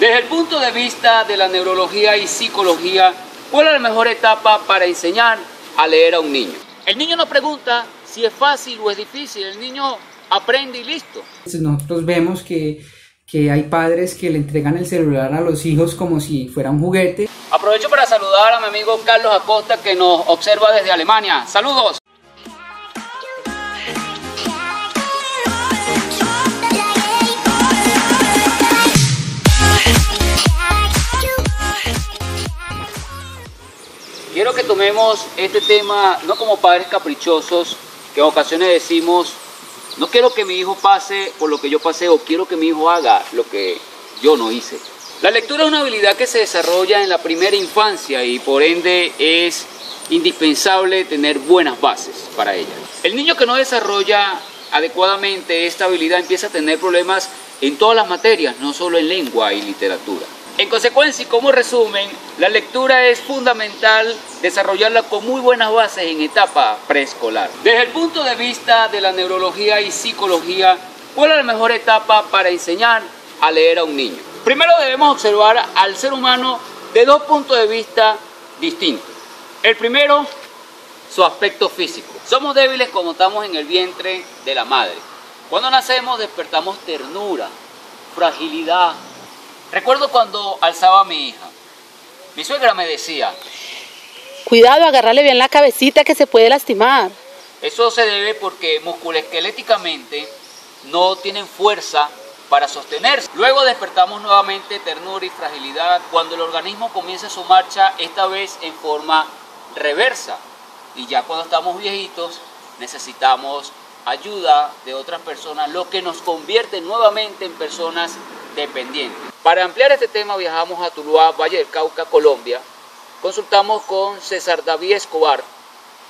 Desde el punto de vista de la neurología y psicología, ¿cuál es la mejor etapa para enseñar a leer a un niño? El niño no pregunta si es fácil o es difícil, el niño aprende y listo. Nosotros vemos que hay padres que le entregan el celular a los hijos como si fuera un juguete. Aprovecho para saludar a mi amigo Carlos Acosta, que nos observa desde Alemania. ¡Saludos! Quiero que tomemos este tema no como padres caprichosos, que en ocasiones decimos, no quiero que mi hijo pase por lo que yo pasé, o quiero que mi hijo haga lo que yo no hice. La lectura es una habilidad que se desarrolla en la primera infancia y por ende es indispensable tener buenas bases para ella. El niño que no desarrolla adecuadamente esta habilidad empieza a tener problemas en todas las materias, no solo en lengua y literatura. En consecuencia, y como resumen, la lectura es fundamental desarrollarla con muy buenas bases en etapa preescolar. Desde el punto de vista de la neurología y psicología, ¿cuál es la mejor etapa para enseñar a leer a un niño? Primero debemos observar al ser humano de dos puntos de vista distintos. El primero, su aspecto físico. Somos débiles cuando estamos en el vientre de la madre. Cuando nacemos despertamos ternura, fragilidad. Recuerdo cuando alzaba a mi hija, mi suegra me decía, cuidado, agarrarle bien la cabecita que se puede lastimar. Eso se debe porque musculoesqueléticamente no tienen fuerza para sostenerse. Luego despertamos nuevamente ternura y fragilidad cuando el organismo comienza su marcha, esta vez en forma reversa. Y ya cuando estamos viejitos necesitamos ayuda de otras personas, lo que nos convierte nuevamente en personas dependientes. Para ampliar este tema viajamos a Tuluá, Valle del Cauca, Colombia. Consultamos con César David Escobar,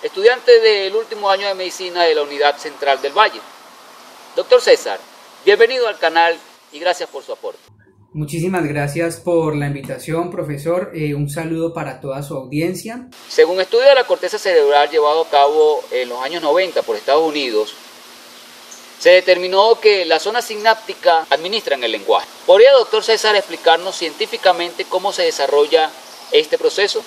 estudiante del último año de medicina de la Unidad Central del Valle. Doctor César, bienvenido al canal y gracias por su aporte. Muchísimas gracias por la invitación, profesor. Un saludo para toda su audiencia. Según estudio de la corteza cerebral llevado a cabo en los años 90 por Estados Unidos, se determinó que las zonas sinápticas administran el lenguaje. ¿Podría, doctor César, explicarnos científicamente cómo se desarrolla este proceso?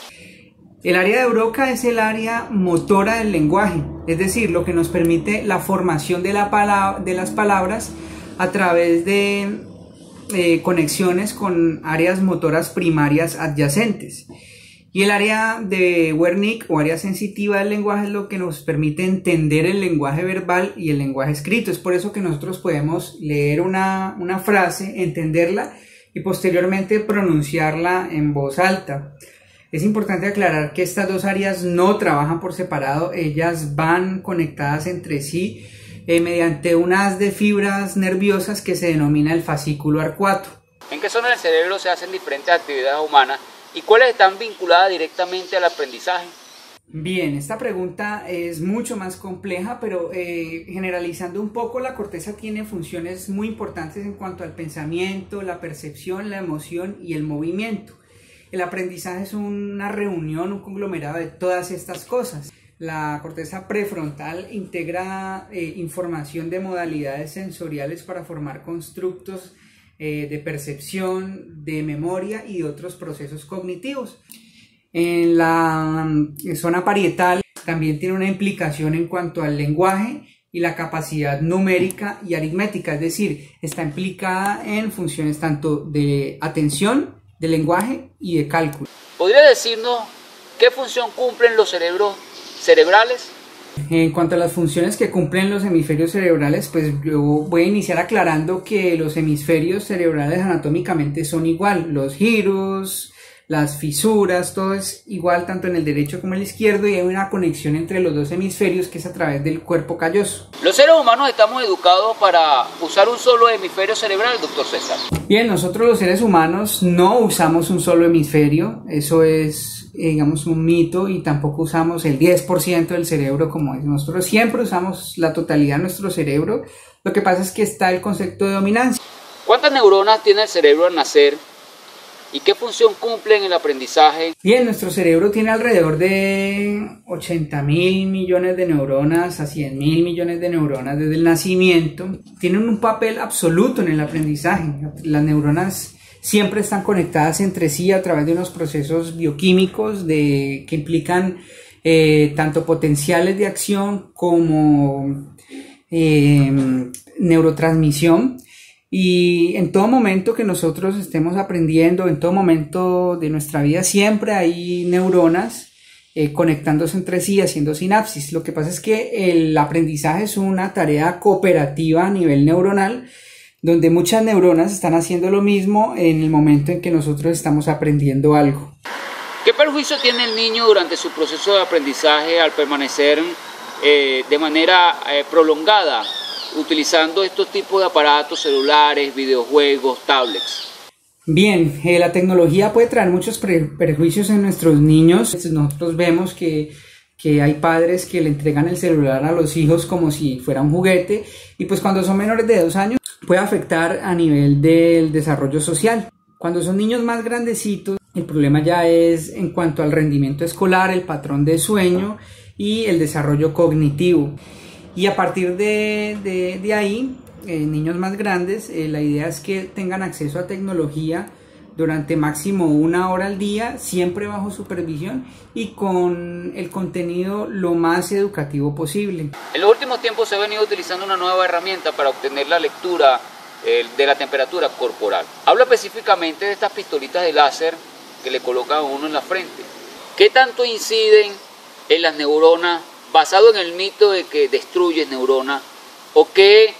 El área de Broca es el área motora del lenguaje, es decir, lo que nos permite la formación de las palabras a través de conexiones con áreas motoras primarias adyacentes. Y el área de Wernicke o área sensitiva del lenguaje es lo que nos permite entender el lenguaje verbal y el lenguaje escrito. Es por eso que nosotros podemos leer una frase, entenderla y posteriormente pronunciarla en voz alta. Es importante aclarar que estas dos áreas no trabajan por separado, ellas van conectadas entre sí mediante un haz de fibras nerviosas que se denomina el fascículo arcuato. ¿En qué zona del cerebro se hacen diferentes actividades humanas y cuáles están vinculadas directamente al aprendizaje? Bien, esta pregunta es mucho más compleja, pero generalizando un poco, la corteza tiene funciones muy importantes en cuanto al pensamiento, la percepción, la emoción y el movimiento. El aprendizaje es una reunión, un conglomerado de todas estas cosas. La corteza prefrontal integra información de modalidades sensoriales para formar constructos de percepción, de memoria y de otros procesos cognitivos. En la zona parietal también tiene una implicación en cuanto al lenguaje y la capacidad numérica y aritmética, es decir, está implicada en funciones tanto de atención, de lenguaje y de cálculo. ¿Podría decirnos qué función cumplen los cerebros cerebrales? En cuanto a las funciones que cumplen los hemisferios cerebrales, pues yo voy a iniciar aclarando que los hemisferios cerebrales anatómicamente son igual, los giros, las fisuras, todo es igual tanto en el derecho como en el izquierdo y hay una conexión entre los dos hemisferios que es a través del cuerpo calloso. Los seres humanos estamos educados para usar un solo hemisferio cerebral, doctor César. Bien, nosotros los seres humanos no usamos un solo hemisferio, eso es, digamos, un mito y tampoco usamos el 10% del cerebro como es. Nosotros siempre usamos la totalidad de nuestro cerebro, lo que pasa es que está el concepto de dominancia. ¿Cuántas neuronas tiene el cerebro al nacer? ¿Y qué función cumplen en el aprendizaje? Bien, nuestro cerebro tiene alrededor de 80.000 millones de neuronas a 100.000 millones de neuronas desde el nacimiento. Tienen un papel absoluto en el aprendizaje. Las neuronas siempre están conectadas entre sí a través de unos procesos bioquímicos que implican tanto potenciales de acción como neurotransmisión. Y en todo momento que nosotros estemos aprendiendo, en todo momento de nuestra vida, siempre hay neuronas conectándose entre sí, haciendo sinapsis. Lo que pasa es que el aprendizaje es una tarea cooperativa a nivel neuronal, donde muchas neuronas están haciendo lo mismo en el momento en que nosotros estamos aprendiendo algo. ¿Qué perjuicio tiene el niño durante su proceso de aprendizaje al permanecer de manera prolongada utilizando estos tipos de aparatos celulares, videojuegos, tablets? Bien, la tecnología puede traer muchos perjuicios en nuestros niños. Nosotros vemos que hay padres que le entregan el celular a los hijos como si fuera un juguete, y pues cuando son menores de 2 años puede afectar a nivel del desarrollo social. Cuando son niños más grandecitos, el problema ya es en cuanto al rendimiento escolar, el patrón de sueño y el desarrollo cognitivo. Y a partir de ahí, niños más grandes, la idea es que tengan acceso a tecnología durante máximo 1 hora al día, siempre bajo supervisión y con el contenido lo más educativo posible. En los últimos tiempos se ha venido utilizando una nueva herramienta para obtener la lectura de la temperatura corporal. Habla específicamente de estas pistolitas de láser que le colocan a uno en la frente. ¿Qué tanto inciden en las neuronas, basado en el mito de que destruyes neuronas, o qué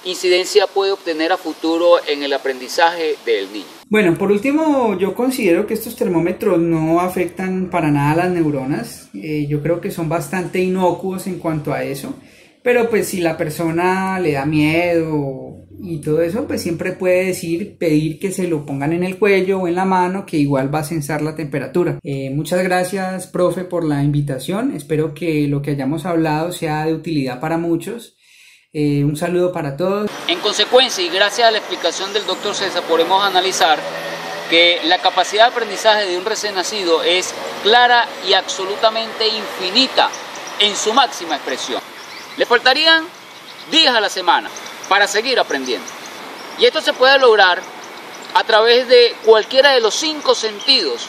incidencia puede obtener a futuro en el aprendizaje del niño? Bueno, por último, yo considero que estos termómetros no afectan para nada a las neuronas. Yo creo que son bastante inocuos en cuanto a eso, pero pues si la persona le da miedo y todo eso, pues siempre puede pedir que se lo pongan en el cuello o en la mano, que igual va a censar la temperatura. Muchas gracias, profe, por la invitación. Espero que lo que hayamos hablado sea de utilidad para muchos. Un saludo para todos. En consecuencia, y gracias a la explicación del doctor César, podemos analizar que la capacidad de aprendizaje de un recién nacido es clara y absolutamente infinita en su máxima expresión. Le faltarían días a la semana para seguir aprendiendo. Y esto se puede lograr a través de cualquiera de los 5 sentidos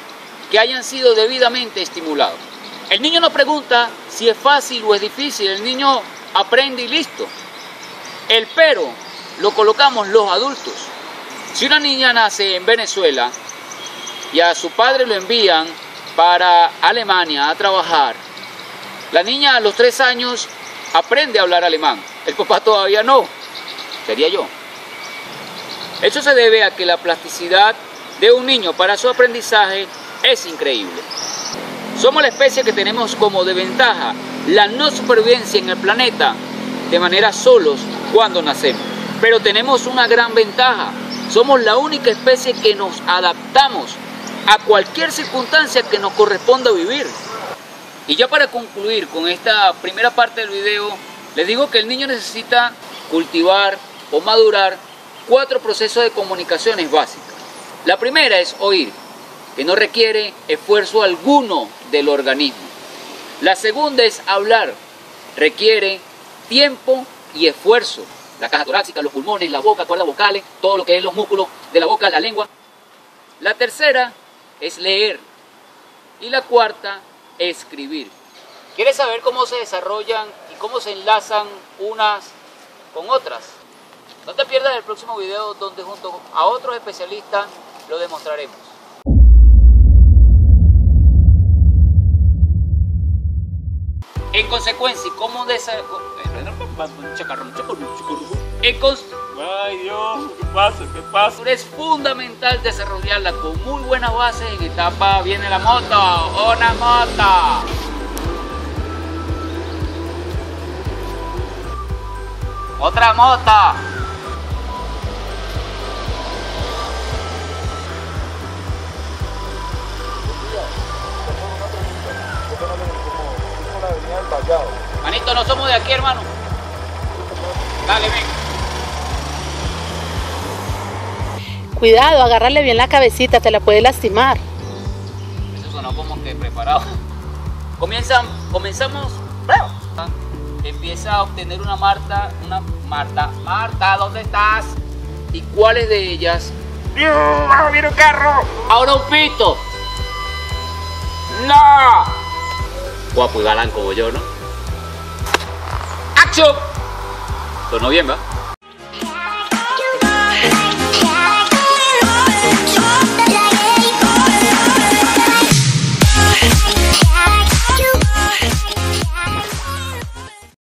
que hayan sido debidamente estimulados. El niño no pregunta si es fácil o es difícil, el niño aprende y listo. El pero lo colocamos los adultos. Si una niña nace en Venezuela y a su padre lo envían para Alemania a trabajar, la niña a los 3 años aprende a hablar alemán, el papá todavía no, sería yo. Eso se debe a que la plasticidad de un niño para su aprendizaje es increíble. Somos la especie que tenemos como de ventaja la no supervivencia en el planeta de manera solos cuando nacemos, pero tenemos una gran ventaja: somos la única especie que nos adaptamos a cualquier circunstancia que nos corresponda vivir. Y ya para concluir con esta primera parte del video, les digo que el niño necesita cultivar o madurar 4 procesos de comunicaciones básicas. La primera es oír, que no requiere esfuerzo alguno del organismo. La segunda es hablar, requiere tiempo y esfuerzo. La caja torácica, los pulmones, la boca, cuerdas vocales, todo lo que es los músculos de la boca, la lengua. La tercera es leer. Y la cuarta, escribir. ¿Quieres saber cómo se desarrollan y cómo se enlazan unas con otras? No te pierdas el próximo video donde junto a otros especialistas lo demostraremos. En consecuencia, ¿cómo Ay Dios, ¿qué pasa? ¿Qué pasa? Es fundamental desarrollarla con muy buenas bases en etapa. Viene la moto, una moto. Otra moto. Manito, no somos de aquí, hermano. Dale, ven. Cuidado, agárrale bien la cabecita, te la puede lastimar. Eso sonó como que preparado. Comenzamos. Empieza a obtener Marta, ¿dónde estás? ¿Y cuáles de ellas ¡Viene un carro! ¡Ahora un pito! ¡No! Guapo y galán como yo, ¿no? ¡Acción! Sonó bien, ¿va?